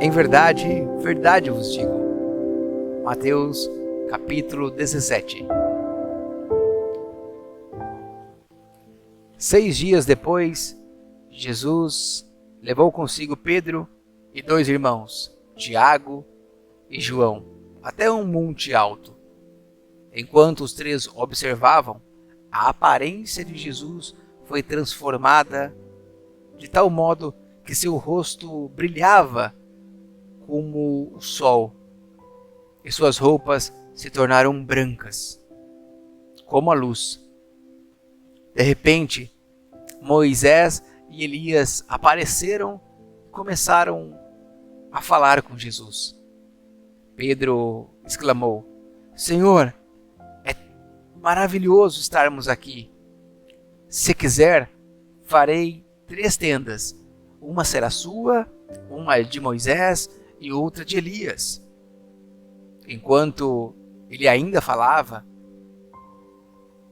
Em verdade, verdade vos digo. Mateus, capítulo 17. 6 dias depois, Jesus levou consigo Pedro e 2 irmãos, Tiago e João, até um monte alto. Enquanto os 3 observavam, a aparência de Jesus foi transformada de tal modo que seu rosto brilhava como o sol, e suas roupas se tornaram brancas, como a luz. De repente, Moisés e Elias apareceram e começaram a falar com Jesus. Pedro exclamou: Senhor, é maravilhoso estarmos aqui. Se quiser, farei 3 tendas. Uma será sua, uma de Moisés e outra de Elias. Enquanto ele ainda falava,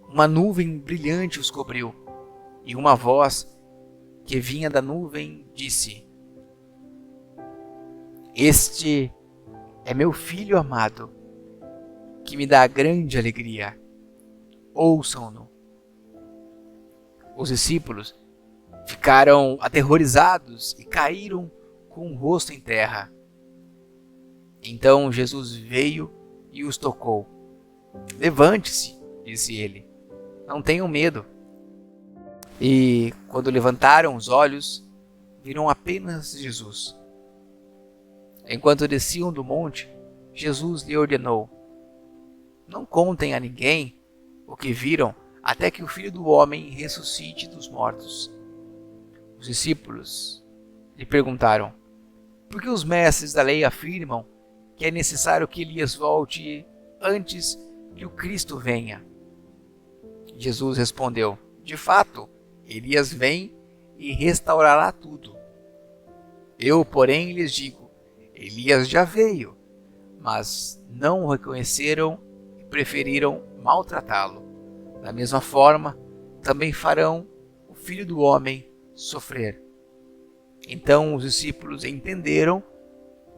uma nuvem brilhante os cobriu, e uma voz que vinha da nuvem disse: Este é meu filho amado, que me dá grande alegria. Ouçam-no. Os discípulos ficaram aterrorizados e caíram com o rosto em terra. Então Jesus veio e os tocou. Levante-se, disse ele. Não tenham medo. E quando levantaram os olhos, viram apenas Jesus. Enquanto desciam do monte, Jesus lhe ordenou: Não contem a ninguém o que viram até que o Filho do Homem ressuscite dos mortos. Os discípulos lhe perguntaram: Por que os mestres da lei afirmam que é necessário que Elias volte antes que o Cristo venha? Jesus respondeu: De fato, Elias vem e restaurará tudo. Eu, porém, lhes digo: Elias já veio, mas não o reconheceram e preferiram maltratá-lo. Da mesma forma, também farão o Filho do Homem sofrer. Então os discípulos entenderam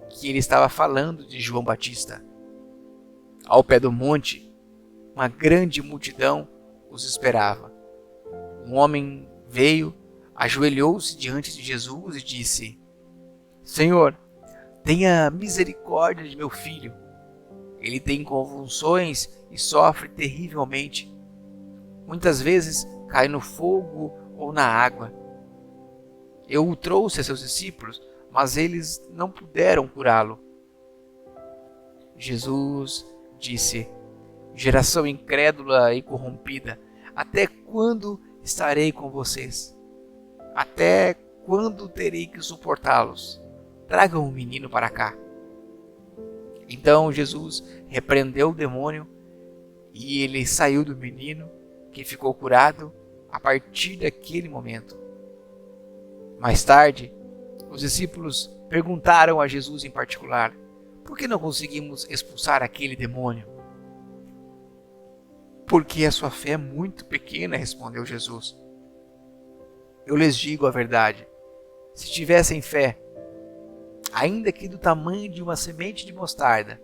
que ele estava falando de João Batista. Ao pé do monte, uma grande multidão os esperava. Um homem veio, ajoelhou-se diante de Jesus e disse: Senhor, tenha misericórdia de meu filho. Ele tem convulsões e sofre terrivelmente. Muitas vezes cai no fogo ou na água. Eu o trouxe a seus discípulos, mas eles não puderam curá-lo. Jesus disse: Geração incrédula e corrompida, até quando estarei com vocês? Até quando terei que suportá-los? Tragam o menino para cá. Então Jesus repreendeu o demônio e ele saiu do menino, que ficou curado a partir daquele momento. Mais tarde, os discípulos perguntaram a Jesus em particular: Por que não conseguimos expulsar aquele demônio? Porque a sua fé é muito pequena, respondeu Jesus. Eu lhes digo a verdade: se tivessem fé, ainda que do tamanho de uma semente de mostarda,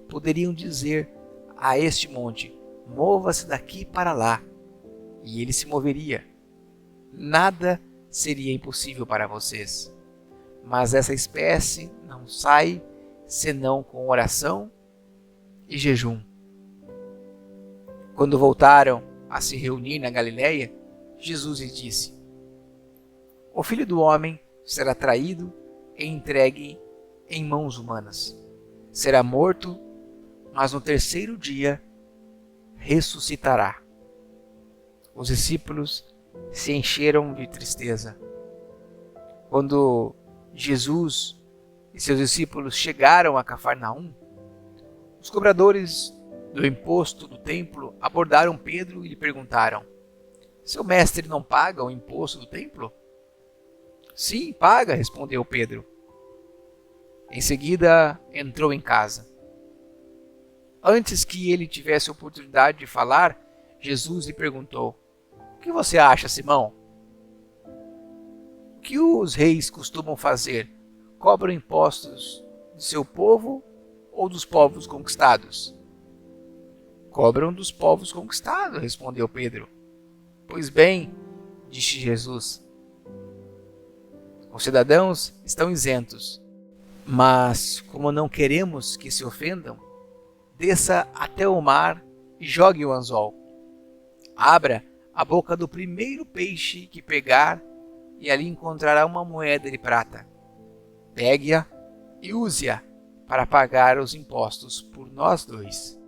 poderiam dizer a este monte: Mova-se daqui para lá, e ele se moveria. Nada seria impossível para vocês. Mas essa espécie não sai senão com oração e jejum. Quando voltaram a se reunir na Galileia, Jesus lhes disse: O Filho do Homem será traído e entregue em mãos humanas. Será morto, mas no 3º dia ressuscitará. Os discípulos se encheram de tristeza. Quando Jesus e seus discípulos chegaram a Cafarnaum, os cobradores do imposto do templo abordaram Pedro e lhe perguntaram: Seu mestre não paga o imposto do templo? Sim, paga, respondeu Pedro. Em seguida, entrou em casa. Antes que ele tivesse oportunidade de falar, Jesus lhe perguntou: O que você acha, Simão? O que os reis costumam fazer cobram impostos de seu povo ou dos povos conquistados? Cobram dos povos conquistados, respondeu Pedro. Pois bem, disse Jesus, os cidadãos estão isentos, mas como não queremos que se ofendam, desça até o mar e jogue o anzol. Abra a boca do primeiro peixe que pegar e ali encontrará uma moeda de prata. Pegue-a e use-a para pagar os impostos por nós dois.